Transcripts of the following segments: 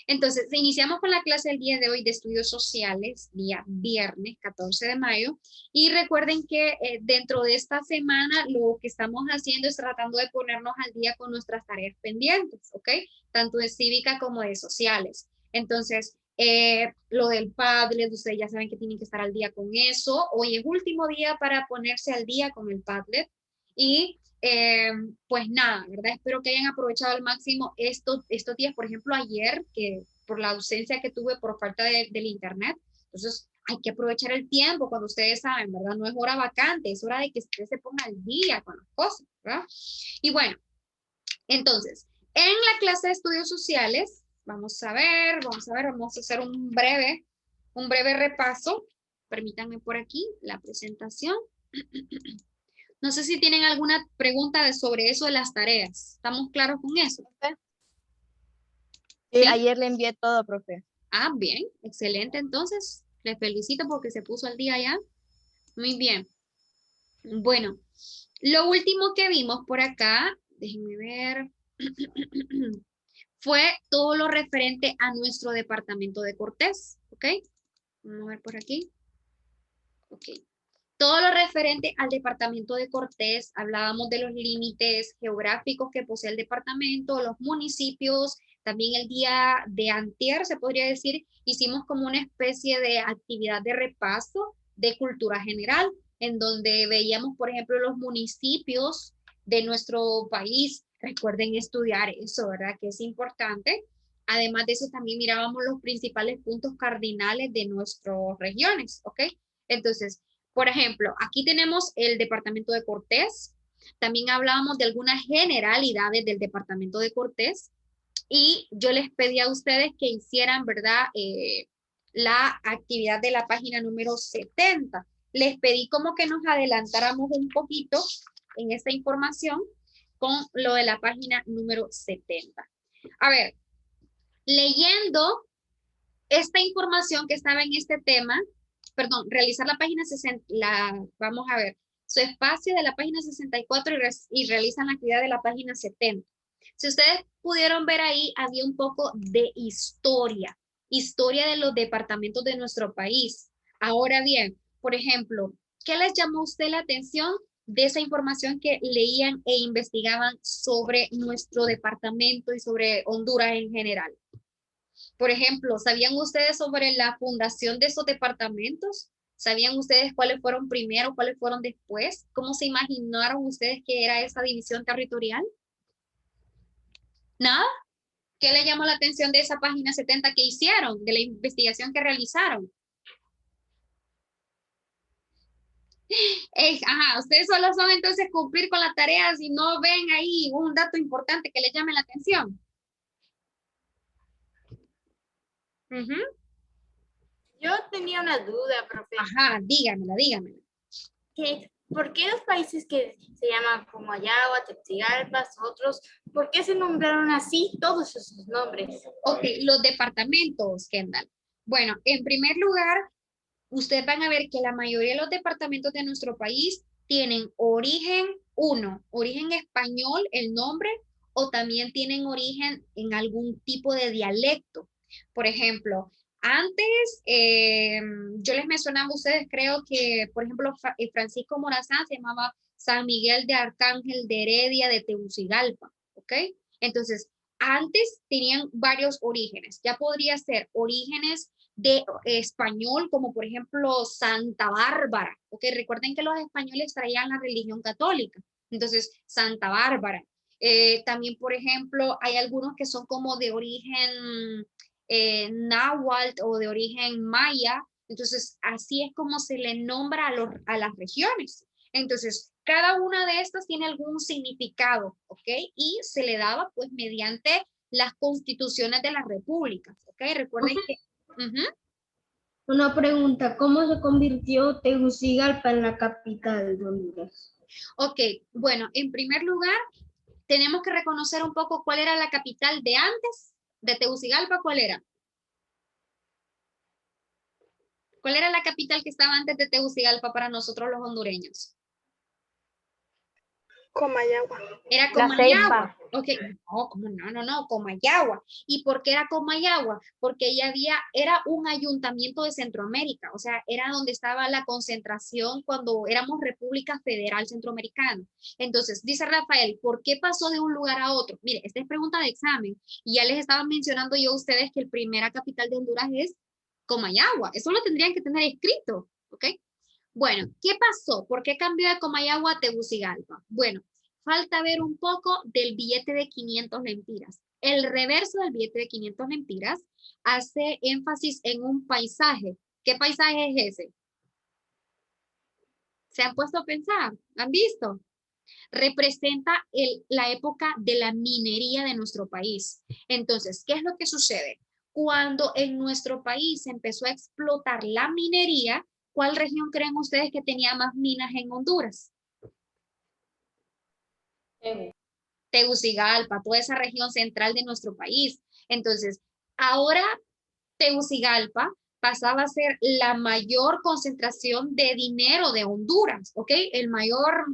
Entonces, iniciamos con la clase del día de hoy de estudios sociales, día viernes 14 de mayo, y recuerden que dentro de esta semana lo que estamos haciendo es tratando de ponernos al día con nuestras tareas pendientes, ¿ok? Tanto de cívica como de sociales. Entonces, lo del Padlet, ustedes ya saben que tienen que estar al día con eso. Hoy es último día para ponerse al día con el Padlet. Y pues nada, ¿verdad? Espero que hayan aprovechado al máximo estos días. Por ejemplo, ayer, que por la ausencia que tuve por falta del internet, entonces hay que aprovechar el tiempo cuando ustedes saben, ¿verdad? No es hora vacante, es hora de que ustedes se pongan al día con las cosas, ¿verdad? Y bueno, entonces, en la clase de estudios sociales, vamos a hacer un breve repaso. Permítanme por aquí la presentación. No sé si tienen alguna pregunta sobre eso de las tareas. ¿Estamos claros con eso? Sí, ¿Sí? ayer le envié todo, profe. Ah, bien, excelente. Entonces, les felicito porque se puso al día ya. Muy bien. Bueno, lo último que vimos por acá, déjenme ver, fue todo lo referente a nuestro departamento de Cortés, ¿ok? Vamos a ver por aquí. Ok. Todo lo referente al departamento de Cortés, hablábamos de los límites geográficos que posee el departamento, los municipios, también el día de antier, se podría decir, hicimos como una especie de actividad de repaso de cultura general, en donde veíamos, por ejemplo, los municipios de nuestro país. Recuerden estudiar eso, ¿verdad? Que es importante. Además de eso, también mirábamos los principales puntos cardinales de nuestras regiones, ¿ok? Entonces, por ejemplo, aquí tenemos el departamento de Cortés. También hablábamos de algunas generalidades del departamento de Cortés. Y yo les pedí a ustedes que hicieran, ¿verdad? La actividad de la página número 70. Les pedí como que nos adelantáramos un poquito en esta información con lo de la página número 70. A ver, leyendo esta información que estaba en este tema, perdón, realizar la página 60, vamos a ver, su espacio de la página 64 y realizan la actividad de la página 70. Si ustedes pudieron ver ahí, había un poco de historia de los departamentos de nuestro país. Ahora bien, por ejemplo, ¿qué les llamó a usted la atención de esa información que leían e investigaban sobre nuestro departamento y sobre Honduras en general? Por ejemplo, ¿sabían ustedes sobre la fundación de esos departamentos? ¿Sabían ustedes cuáles fueron primero, cuáles fueron después? ¿Cómo se imaginaron ustedes que era esa división territorial? ¿Nada? ¿Qué le llamó la atención de esa página 70 que hicieron, de la investigación que realizaron? Ajá, ustedes solo son entonces cumplir con la tarea si no ven ahí un dato importante que les llame la atención. Ujú. Yo tenía una duda, profe. Ajá, dígamela. ¿Por qué los países que se llaman como Ayagua, Tegucigalpa, otros, por qué se nombraron así todos esos nombres? Ok, los departamentos, Kendall. Bueno, en primer lugar, ustedes van a ver que la mayoría de los departamentos de nuestro país tienen origen, origen español, el nombre, o también tienen origen en algún tipo de dialecto. Por ejemplo, antes, yo les mencionaba a ustedes, creo que, por ejemplo, Francisco Morazán se llamaba San Miguel de Arcángel de Heredia de Tegucigalpa, ¿ok? Entonces, antes tenían varios orígenes. Ya podría ser orígenes de español, como por ejemplo Santa Bárbara, ¿ok? Recuerden que los españoles traían la religión católica, entonces Santa Bárbara. También, por ejemplo, hay algunos que son como de origen náhuatl o de origen maya, entonces así es como se le nombra a las regiones. Entonces, cada una de estas tiene algún significado, ¿ok? Y se le daba pues mediante las constituciones de las repúblicas, ¿ok? Recuerden que... Una pregunta, ¿cómo se convirtió Tegucigalpa en la capital de Honduras? Ok, bueno, en primer lugar, tenemos que reconocer un poco cuál era la capital de antes de Tegucigalpa, ¿cuál era? ¿Cuál era la capital que estaba antes de Tegucigalpa para nosotros los hondureños? Comayagua. Era La Comayagua. Ceiba. Ok, no, ¿cómo no, Comayagua. ¿Y por qué era Comayagua? Porque ella era un ayuntamiento de Centroamérica, o sea, era donde estaba la concentración cuando éramos República Federal Centroamericana. Entonces, dice Rafael, ¿por qué pasó de un lugar a otro? Mire, esta es pregunta de examen, y ya les estaba mencionando yo a ustedes que la primera capital de Honduras es Comayagua, eso lo tendrían que tener escrito, ¿ok? Bueno, ¿qué pasó? ¿Por qué cambió de Comayagua a Tegucigalpa? Bueno, falta ver un poco del billete de 500 lempiras. El reverso del billete de 500 lempiras hace énfasis en un paisaje. ¿Qué paisaje es ese? ¿Se han puesto a pensar? ¿Han visto? Representa la época de la minería de nuestro país. Entonces, ¿qué es lo que sucede? Cuando en nuestro país empezó a explotar la minería, ¿cuál región creen ustedes que tenía más minas en Honduras? Tegucigalpa, toda esa región central de nuestro país. Entonces, ahora Tegucigalpa pasaba a ser la mayor concentración de dinero de Honduras, ¿ok? El mayor,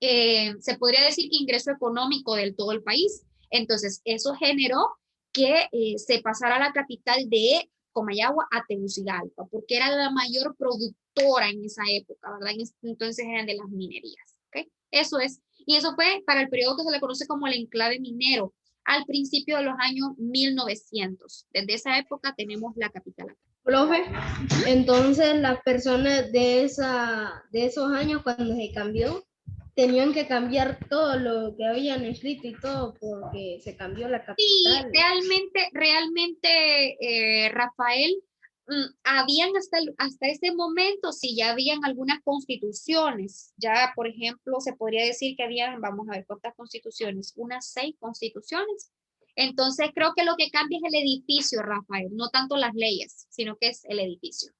se podría decir que ingreso económico del todo el país. Entonces, eso generó que se pasara la capital de Comayagua a Tegucigalpa, porque era la mayor productora en esa época, ¿verdad? Entonces eran de las minerías, ¿ok? Eso es. Y eso fue para el periodo que se le conoce como el enclave minero, al principio de los años 1900. Desde esa época tenemos la capital acá. Profe, entonces las personas de esos años cuando se cambió, tenían que cambiar todo lo que habían escrito y todo porque se cambió la Sí, capital. realmente, Rafael, habían hasta ese momento, sí, ya habían algunas constituciones. Ya, por ejemplo, se podría decir que habían, vamos a ver cuántas constituciones, unas 6 constituciones. Entonces, creo que lo que cambia es el edificio, Rafael, no tanto las leyes, sino que es el edificio.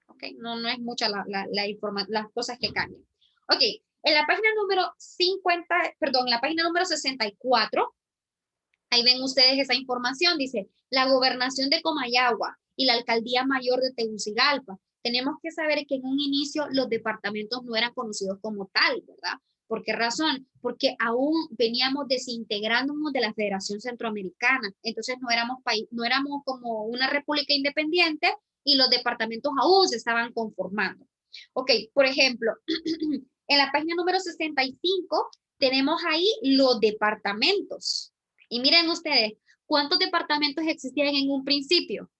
¿Ok? No es mucha las cosas que cambian. Ok, en la página número 50, perdón, en la página número 64, ahí ven ustedes esa información, dice, la gobernación de Comayagua y la alcaldía mayor de Tegucigalpa. Tenemos que saber que en un inicio los departamentos no eran conocidos como tal, ¿verdad? ¿Por qué razón? Porque aún veníamos desintegrándonos de la Federación Centroamericana. Entonces no éramos como una república independiente y los departamentos aún se estaban conformando. Ok, por ejemplo, en la página número 65 tenemos ahí los departamentos. Y miren ustedes, ¿cuántos departamentos existían en un principio?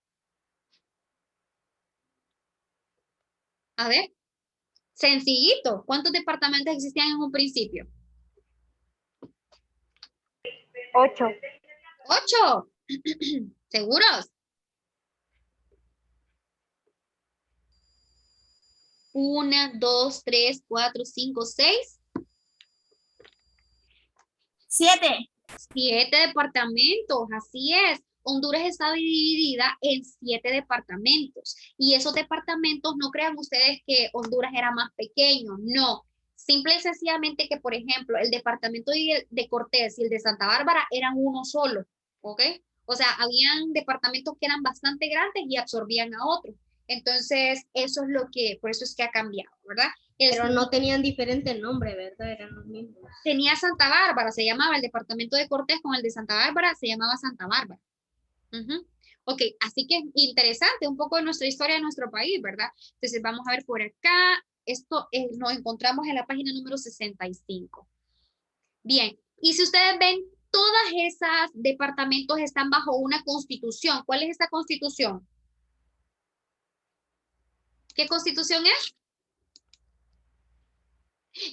A ver, sencillito, ¿cuántos departamentos existían en un principio? 8. 8. ¿Seguros? 1, 2, 3, 4, 5, 6. 7. 7 departamentos, así es. Honduras está dividida en 7 departamentos. Y esos departamentos, no crean ustedes que Honduras era más pequeño, no. Simple y sencillamente que, por ejemplo, el departamento de Cortés y el de Santa Bárbara eran uno solo, ¿ok? O sea, habían departamentos que eran bastante grandes y absorbían a otros. Entonces, eso es por eso es que ha cambiado, ¿verdad? Pero no tenían diferente nombre, ¿verdad? Eran los mismos. Tenía Santa Bárbara, se llamaba el departamento de Cortés con el de Santa Bárbara, se llamaba Santa Bárbara. Ok, así que es interesante un poco de nuestra historia de nuestro país, ¿verdad? Entonces vamos a ver por acá, esto nos encontramos en la página número 65. Bien, y si ustedes ven, todas esas departamentos están bajo una constitución. ¿Cuál es esta constitución? ¿Qué constitución es?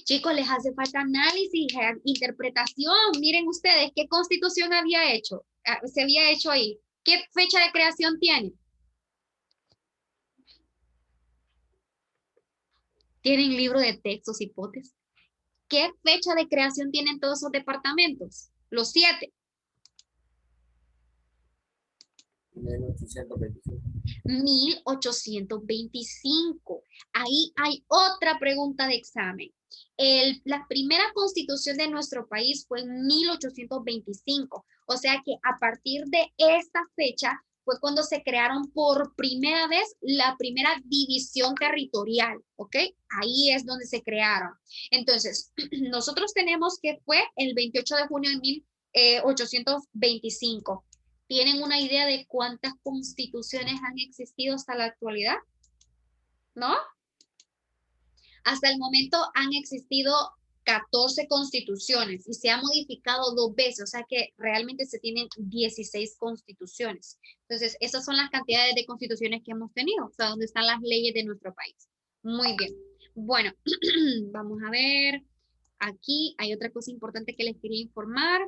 Chicos, les hace falta análisis, interpretación. Miren ustedes, ¿qué constitución se había hecho ahí? ¿Qué fecha de creación tiene? ¿Tienen libro de textos, hipótesis? ¿Qué fecha de creación tienen todos esos departamentos? Los 7. 1825. 1825. Ahí hay otra pregunta de examen. La primera constitución de nuestro país fue en 1825. O sea que a partir de esta fecha fue cuando se crearon por primera vez la primera división territorial, ¿ok? Ahí es donde se crearon. Entonces, nosotros tenemos que fue el 28 de junio de 1825. ¿Tienen una idea de cuántas constituciones han existido hasta la actualidad? ¿No? Hasta el momento han existido 14 constituciones y se ha modificado 2 veces, o sea que realmente se tienen 16 constituciones. Entonces, esas son las cantidades de constituciones que hemos tenido, o sea, donde están las leyes de nuestro país. Muy bien. Bueno, vamos a ver. Aquí hay otra cosa importante que les quería informar.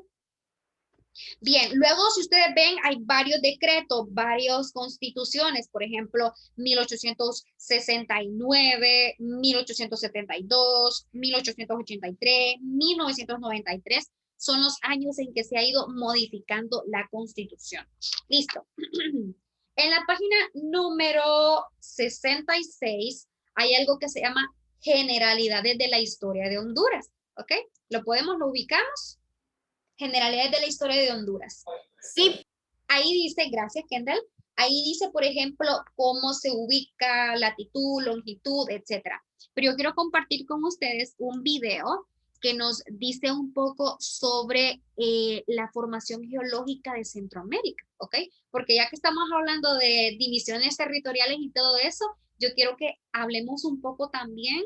Bien, luego si ustedes ven, hay varios decretos, varias constituciones, por ejemplo, 1869, 1872, 1883, 1993, son los años en que se ha ido modificando la constitución. Listo. En la página número 66 hay algo que se llama Generalidades de la Historia de Honduras, ¿ok? ¿Lo ubicamos? Generalidades de la historia de Honduras. Sí. Ahí dice, gracias Kendall, ahí dice, por ejemplo, cómo se ubica latitud, longitud, etcétera. Pero yo quiero compartir con ustedes un video que nos dice un poco sobre la formación geológica de Centroamérica, ¿ok? Porque ya que estamos hablando de divisiones territoriales y todo eso, yo quiero que hablemos un poco también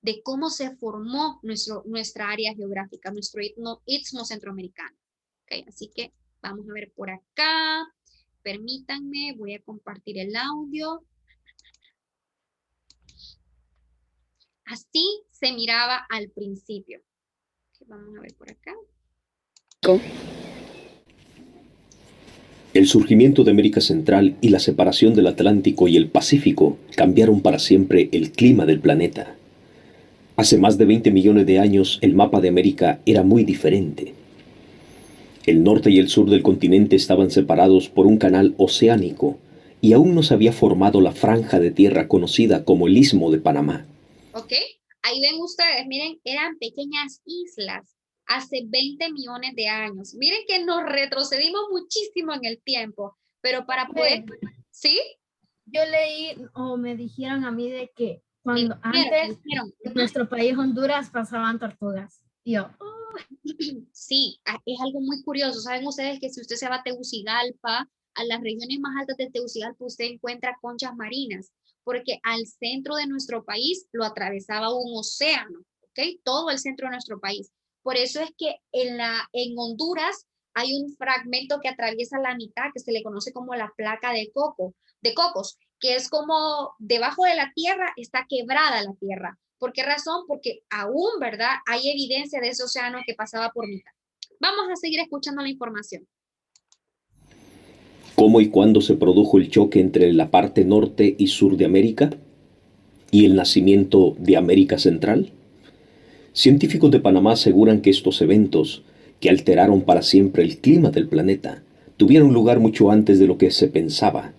de cómo se formó nuestra área geográfica, nuestro istmo centroamericano. Okay, así que vamos a ver por acá. Permítanme, voy a compartir el audio. Así se miraba al principio. Okay, vamos a ver por acá. El surgimiento de América Central y la separación del Atlántico y el Pacífico cambiaron para siempre el clima del planeta. Hace más de 20 millones de años el mapa de América era muy diferente. El norte y el sur del continente estaban separados por un canal oceánico y aún no se había formado la franja de tierra conocida como el Istmo de Panamá. Ok, ahí ven ustedes, miren, eran pequeñas islas hace 20 millones de años. Miren que nos retrocedimos muchísimo en el tiempo, pero para poder... ¿Sí? Yo leí o me dijeron a mí de que cuando antes en nuestro país Honduras pasaban tortugas. Y yo, Sí, es algo muy curioso. Saben ustedes que si usted se va a Tegucigalpa, a las regiones más altas de Tegucigalpa, usted encuentra conchas marinas, porque al centro de nuestro país lo atravesaba un océano, ¿ok? Todo el centro de nuestro país. Por eso es que en Honduras hay un fragmento que atraviesa la mitad, que se le conoce como la placa de cocos, que es como debajo de la tierra está quebrada la tierra. ¿Por qué razón? Porque aún, ¿verdad? Hay evidencia de ese océano que pasaba por mitad. Vamos a seguir escuchando la información. ¿Cómo y cuándo se produjo el choque entre la parte norte y sur de América y el nacimiento de América Central? Científicos de Panamá aseguran que estos eventos, que alteraron para siempre el clima del planeta, tuvieron lugar mucho antes de lo que se pensaba.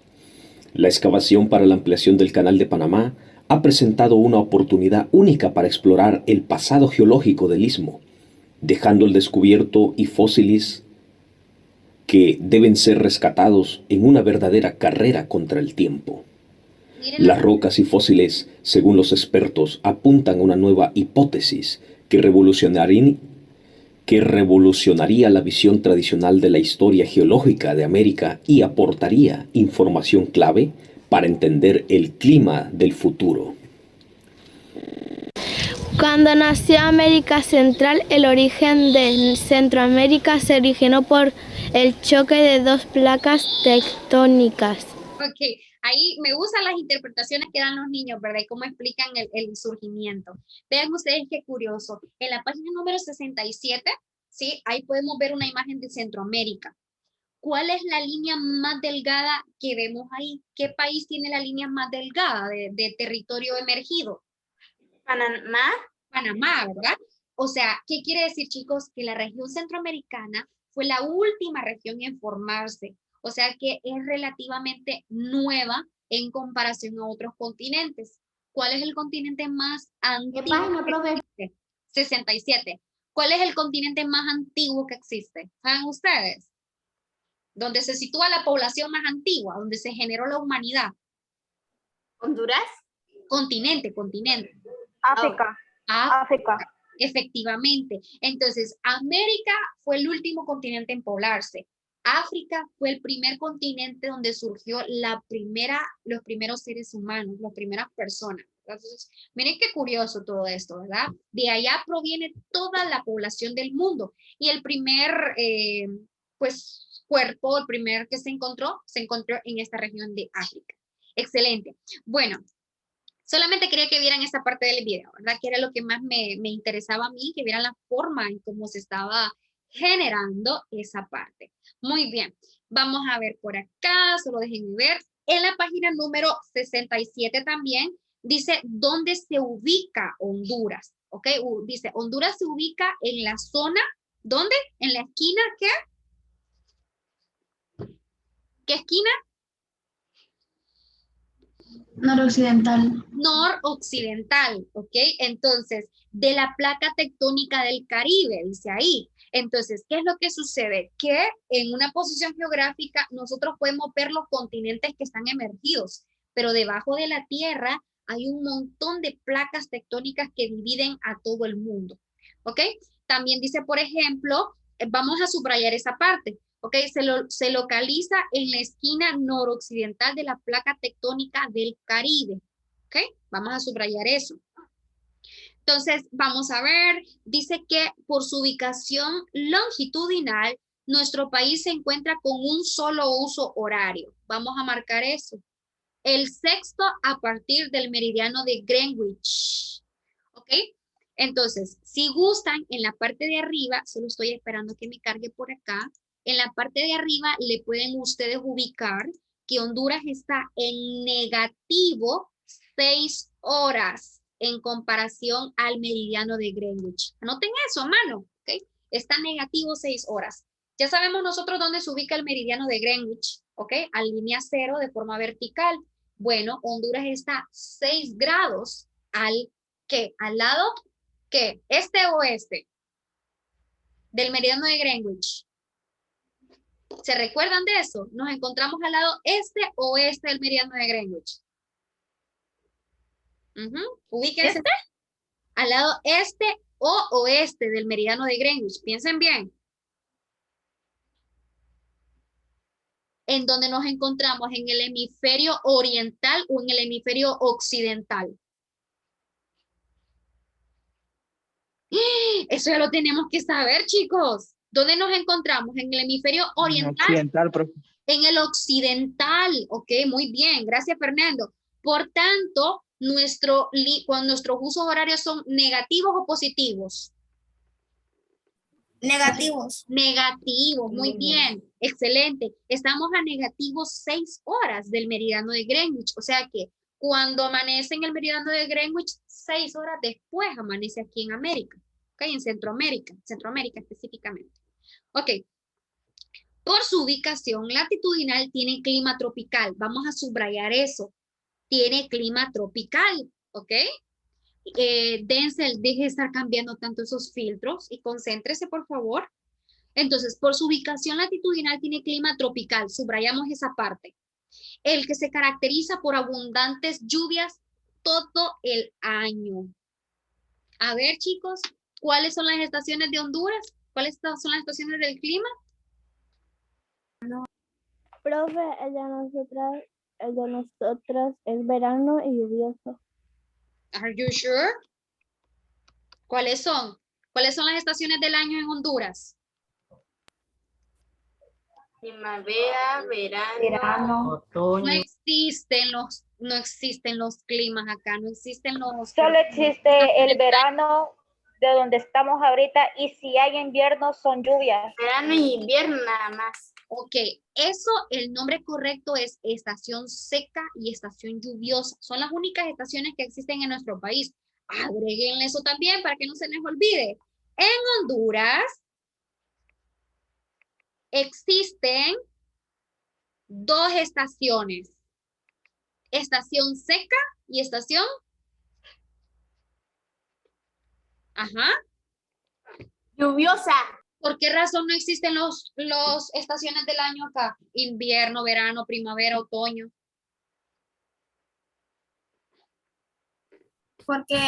La excavación para la ampliación del Canal de Panamá ha presentado una oportunidad única para explorar el pasado geológico del istmo, dejando al descubierto y fósiles que deben ser rescatados en una verdadera carrera contra el tiempo. Las rocas y fósiles, según los expertos, apuntan a una nueva hipótesis que revolucionaría la visión tradicional de la historia geológica de América y aportaría información clave para entender el clima del futuro. Cuando nació América Central, el origen de Centroamérica se originó por el choque de dos placas tectónicas. Ok, ahí me gustan las interpretaciones que dan los niños, ¿verdad? Y cómo explican el surgimiento. Vean ustedes qué curioso. En la página número 67, ¿sí? Ahí podemos ver una imagen de Centroamérica. ¿Cuál es la línea más delgada que vemos ahí? ¿Qué país tiene la línea más delgada de territorio emergido? Panamá. Panamá, ¿verdad? O sea, ¿qué quiere decir, chicos? Que la región centroamericana fue la última región en formarse. O sea que es relativamente nueva en comparación a otros continentes. ¿Cuál es el continente más antiguo? ¿Qué página, profe? 67. ¿Cuál es el continente más antiguo que existe? ¿Saben ustedes? donde se sitúa la población más antigua, donde se generó la humanidad. ¿Honduras? Continente, continente. África. África. Efectivamente. Entonces, América fue el último continente en poblarse. África fue el primer continente donde surgió los primeros seres humanos, las primeras personas. Entonces, miren qué curioso todo esto, ¿verdad? De allá proviene toda la población del mundo. Y el primer, cuerpo, el primer que se encontró en esta región de África. Excelente. Bueno, solamente quería que vieran esta parte del video, ¿verdad? Que era lo que más me interesaba a mí, que vieran la forma en cómo se estaba generando esa parte. Muy bien, vamos a ver por acá, solo déjenme ver. En la página número 67 también dice dónde se ubica Honduras, ¿ok? Dice, Honduras se ubica en la zona, ¿dónde? En la esquina, ¿qué? ¿Qué esquina? Noroccidental. Noroccidental, ¿ok? Entonces, de la placa tectónica del Caribe, dice ahí. Entonces, ¿qué es lo que sucede? Que en una posición geográfica nosotros podemos ver los continentes que están emergidos, pero debajo de la Tierra hay un montón de placas tectónicas que dividen a todo el mundo, ¿ok? También dice, por ejemplo, vamos a subrayar esa parte, ¿ok? Se localiza en la esquina noroccidental de la placa tectónica del Caribe, ¿ok? Vamos a subrayar eso. Entonces, vamos a ver, dice que por su ubicación longitudinal, nuestro país se encuentra con un solo uso horario. Vamos a marcar eso. El sexto a partir del meridiano de Greenwich, ¿ok? Entonces, si gustan, en la parte de arriba, solo estoy esperando que me cargue por acá, en la parte de arriba le pueden ustedes ubicar que Honduras está en negativo 6 horas en comparación al meridiano de Greenwich. Anoten eso, mano, ¿ok? Está negativo 6 horas. Ya sabemos nosotros dónde se ubica el meridiano de Greenwich, ¿ok? A línea cero de forma vertical. Bueno, Honduras está 6 grados ¿qué? ¿Al lado? ¿Qué? ¿Este o oeste? Del meridiano de Greenwich. ¿Se recuerdan de eso? Nos encontramos al lado este o oeste del meridiano de Greenwich. Ubíquense. ¿Este? Al lado este o oeste del meridiano de Greenwich. Piensen bien. ¿En donde nos encontramos? ¿En el hemisferio oriental o en el hemisferio occidental? Eso ya lo tenemos que saber, chicos. ¿Dónde nos encontramos? ¿En el hemisferio oriental? Occidental, profe. En el occidental. Ok, muy bien. Gracias, Fernando. Por tanto, cuando nuestros usos horarios son negativos o positivos. Negativos. Negativos, muy bien. Excelente. Estamos a negativo 6 horas del meridiano de Greenwich. O sea que cuando amanece en el meridiano de Greenwich, 6 horas después amanece aquí en América. Ok, en Centroamérica específicamente. Ok. Por su ubicación latitudinal tiene clima tropical. Vamos a subrayar eso. Tiene clima tropical, ¿ok? Denzel, deje de estar cambiando tanto esos filtros y concéntrese, por favor. Entonces, por su ubicación latitudinal tiene clima tropical. Subrayamos esa parte. El que se caracteriza por abundantes lluvias todo el año. A ver, chicos, ¿cuáles son las estaciones de Honduras? ¿Cuáles son las estaciones del clima? Profe, el de nosotros es verano y lluvioso. Are you sure? ¿Cuáles son? ¿Cuáles son las estaciones del año en Honduras? Primavera, verano, Otoño. No existen los climas acá, no existen los... Solo existe el verano de donde estamos ahorita y si hay invierno son lluvias. verano y invierno nada más. Ok, eso, el nombre correcto es estación seca y estación lluviosa. Son las únicas estaciones que existen en nuestro país. Agréguenle eso también para que no se les olvide. En Honduras existen 2 estaciones. Estación seca y estación... Ajá. Lluviosa. ¿Por qué razón no existen los estaciones del año acá? Invierno, verano, primavera, otoño. Porque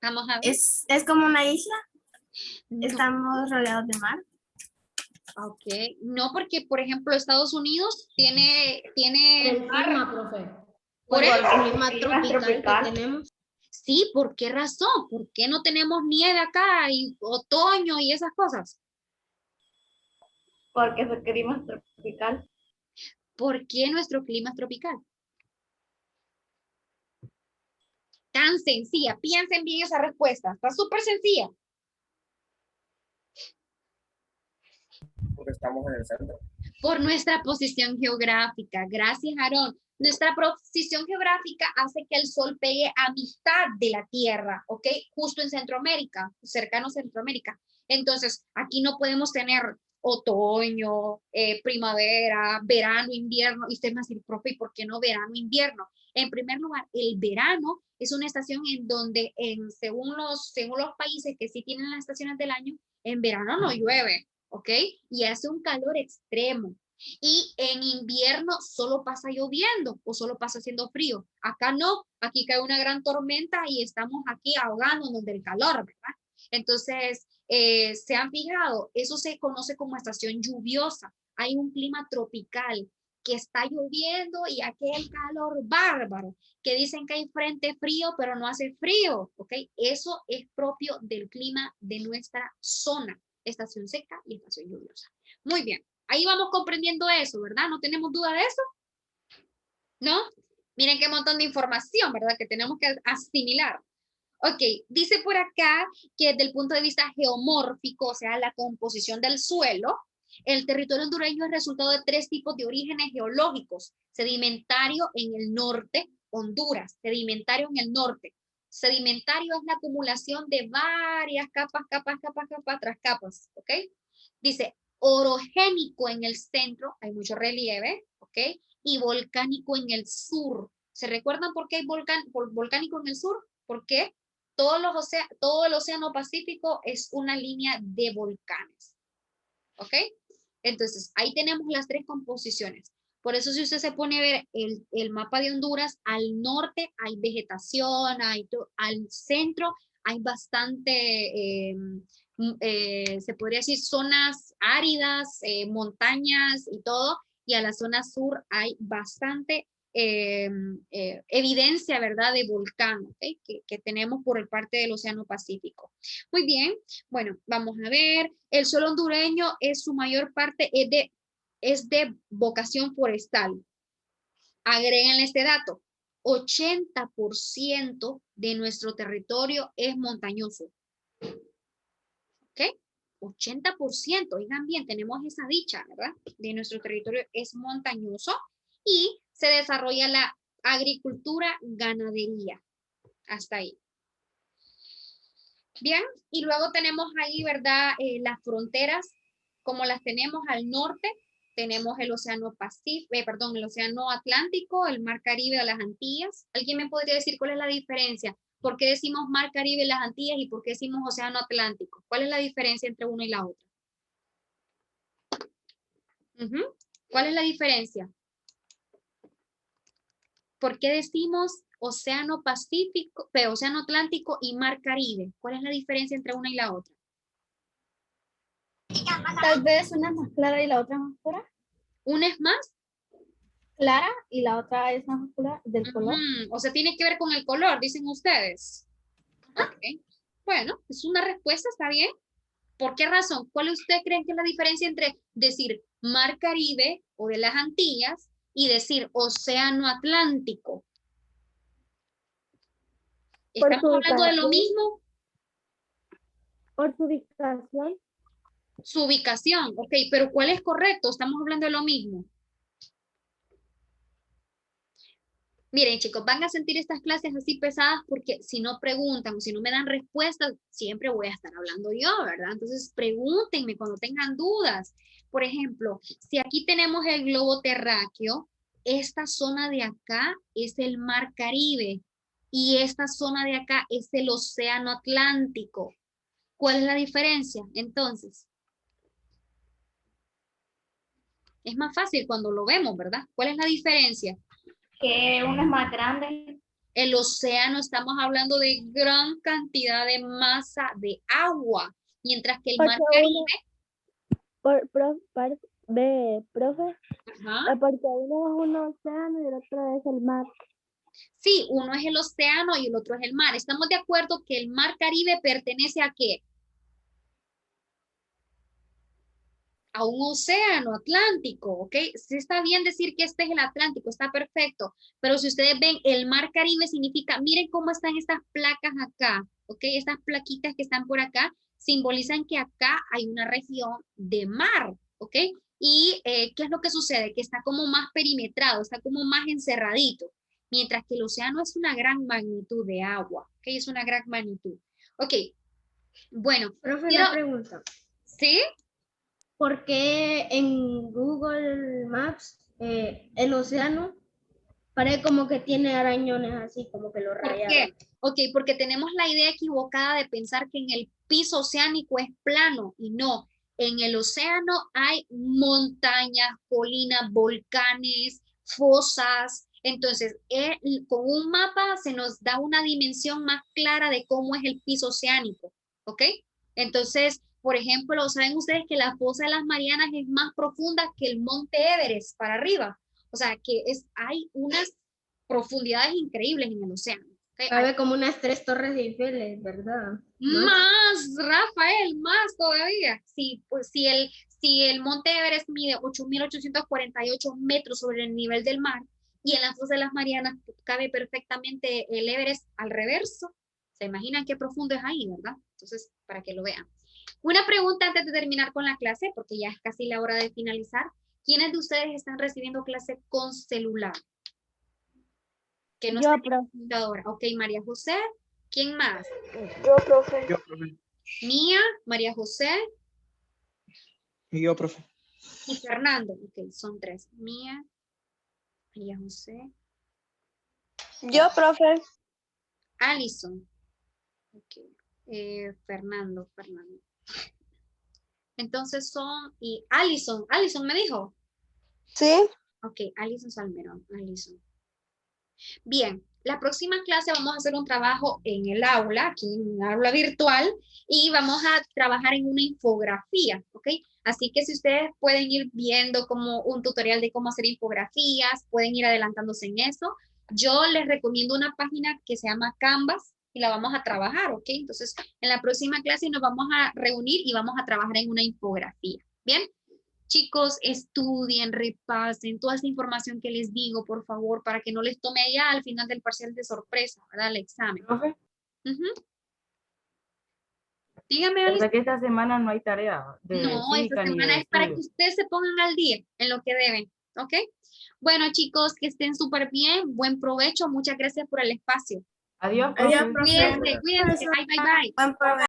Vamos a ver. es como una isla, No. estamos rodeados de mar. Ok, no porque, por ejemplo, Estados Unidos tiene El clima, profe. por Por el el clima tropical que tenemos. sí, ¿por qué razón? ¿Por qué no tenemos nieve acá y otoño y esas cosas? Porque su clima es tropical. ¿Por qué nuestro clima es tropical? Tan sencilla, piensen bien esa respuesta, está súper sencilla. Porque estamos en el centro. Por nuestra posición geográfica. Gracias, Aarón. Nuestra posición geográfica hace que el sol pegue a mitad de la Tierra, ¿ok? Justo en Centroamérica, cercano a Centroamérica. Entonces, aquí no podemos tener otoño, primavera, verano, invierno. Y usted me va a decir, profe, ¿y por qué no verano, invierno? En primer lugar, el verano es una estación en donde, según los países que sí tienen las estaciones del año, en verano no llueve. ¿Ok? Y hace un calor extremo. Y en invierno solo pasa lloviendo o solo pasa haciendo frío. Acá no, aquí cae una gran tormenta y estamos aquí ahogándonos del calor, ¿verdad? Entonces, ¿se han fijado? Eso se conoce como estación lluviosa. Hay un clima tropical que está lloviendo y aquel calor bárbaro, que dicen que hay frente frío, pero no hace frío, ¿ok? Eso es propio del clima de nuestra zona. Estación seca y estación lluviosa. Muy bien, ahí vamos comprendiendo eso, ¿verdad? ¿No tenemos duda de eso? ¿No? Miren qué montón de información, ¿verdad? Que tenemos que asimilar. Ok, dice por acá que desde el punto de vista geomórfico, o sea, la composición del suelo, el territorio hondureño es resultado de 3 tipos de orígenes geológicos. Sedimentario en el norte, Honduras, sedimentario en el norte. Sedimentario es la acumulación de varias capas tras capas, ¿ok? Dice, orogénico en el centro, hay mucho relieve, ¿ok? Y volcánico en el sur. ¿Se recuerdan por qué hay volcánico en el sur? ¿Por qué? Todo el océano Pacífico es una línea de volcanes, ¿ok? Entonces, ahí tenemos las 3 composiciones. Por eso si usted se pone a ver el mapa de Honduras, al norte hay vegetación, al centro hay bastante, se podría decir, zonas áridas, montañas y todo, y a la zona sur hay bastante evidencia, ¿verdad?, de volcán, ¿okay? que tenemos por parte del Océano Pacífico. Muy bien, bueno, vamos a ver, el suelo hondureño es su mayor parte, es de vocación forestal. Agréguenle este dato, 80% de nuestro territorio es montañoso. ¿Ok? 80%, oigan bien, tenemos esa dicha, ¿verdad? De nuestro territorio es montañoso y se desarrolla la agricultura, ganadería. Hasta ahí. Bien, y luego tenemos ahí, ¿verdad? Las fronteras, como las tenemos al norte, tenemos el océano Pacífico, el océano Atlántico, el mar Caribe de las Antillas. ¿Alguien me podría decir cuál es la diferencia? ¿Por qué decimos mar Caribe y las Antillas y por qué decimos océano Atlántico? ¿Cuál es la diferencia entre una y la otra? ¿Cuál es la diferencia? ¿Por qué decimos océano Pacífico, océano Atlántico y mar Caribe? ¿Cuál es la diferencia entre una y la otra? Tal vez una es más clara y la otra más oscura. ¿Una es más? Clara y la otra es más oscura del color. O sea, tiene que ver con el color, dicen ustedes. Ok. Bueno, es una respuesta, ¿está bien? ¿Por qué razón? ¿Cuál usted cree que es la diferencia entre decir mar Caribe o de las Antillas y decir océano Atlántico? ¿Estamos hablando de lo mismo? Por su ubicación. Su ubicación, ok, pero ¿cuál es correcto? Estamos hablando de lo mismo. Miren, chicos, van a sentir estas clases así pesadas porque si no preguntan o si no me dan respuestas, siempre voy a estar hablando yo, ¿verdad? Entonces, pregúntenme cuando tengan dudas. Por ejemplo, si aquí tenemos el globo terráqueo, esta zona de acá es el mar Caribe y esta zona de acá es el océano Atlántico. ¿Cuál es la diferencia? Entonces, es más fácil cuando lo vemos, ¿verdad? ¿Cuál es la diferencia? Que uno es más grande. El océano, estamos hablando de gran cantidad de masa de agua, mientras que el mar Caribe, Profe, ajá, porque uno es un océano y el otro es el mar. sí, uno es el océano y el otro es el mar. Estamos de acuerdo que el mar Caribe pertenece ¿a qué? A un océano Atlántico, ¿ok? Sí está bien decir que este es el Atlántico, está perfecto, pero si ustedes ven, el mar Caribe significa, miren cómo están estas placas acá, ¿ok? Estas plaquitas que están por acá simbolizan que acá hay una región de mar, ¿ok? Y ¿qué es lo que sucede? Que está como más perimetrado, está como más encerradito, mientras que el océano es una gran magnitud de agua, ¿ok? Es una gran magnitud. Ok, bueno, Profe, quiero, una pregunta. ¿sí? ¿Por qué en Google Maps el océano parece como que tiene arañones así, como que lo ¿Por rayaron? qué? Ok, porque tenemos la idea equivocada de pensar que en el piso oceánico es plano y no. En el océano hay montañas, colinas, volcanes, fosas. Entonces, con un mapa se nos da una dimensión más clara de cómo es el piso oceánico. ¿Ok? Entonces, por ejemplo, ¿saben ustedes que la fosa de las Marianas es más profunda que el monte Everest para arriba? O sea, que hay unas profundidades increíbles en el océano. ¿Ok? Cabe como unas 3 torres de Eiffel, ¿verdad? Más, Rafael, más todavía. Sí, pues si el Monte Everest mide 8.848 metros sobre el nivel del mar y en la fosa de las Marianas cabe perfectamente el Everest al reverso, se imaginan qué profundo es ahí, ¿verdad? Entonces, para que lo vean. Una pregunta antes de terminar con la clase, porque ya es casi la hora de finalizar. ¿Quiénes de ustedes están recibiendo clase con celular? Que no Yo, esté en la profe. computadora. Ok, María José. ¿Quién más? Yo, profe. Yo, profe. Mía, María José Y yo, profe. y Fernando. Ok, son 3. Mía, María José, Yo, profe. Alison. Ok, Fernando. Entonces son, y Alison me dijo. Sí. Ok, Alison Salmerón, Alison. Bien, la próxima clase vamos a hacer un trabajo en el aula, aquí en el aula virtual, y vamos a trabajar en una infografía, ¿ok? Así que si ustedes pueden ir viendo como un tutorial de cómo hacer infografías, pueden ir adelantándose en eso. Yo les recomiendo una página que se llama Canvas y la vamos a trabajar, ¿ok? Entonces, en la próxima clase nos vamos a reunir y vamos a trabajar en una infografía, ¿bien? Chicos, estudien, repasen toda esa información que les digo, por favor, para que no les tome allá al final del parcial de sorpresa, ¿verdad? El examen. Profe, Ujú. Dígame, Alice. ¿verdad que esta semana no hay tarea de No, esta cívica ni semana de es para que estudio? ustedes se pongan al día en lo que deben, ¿ok? Bueno, chicos, que estén súper bien, buen provecho, muchas gracias por el espacio. Adiós, Adiós, profe. profe. Cuídense, cuídense, bye, bye, bye. Buen provecho.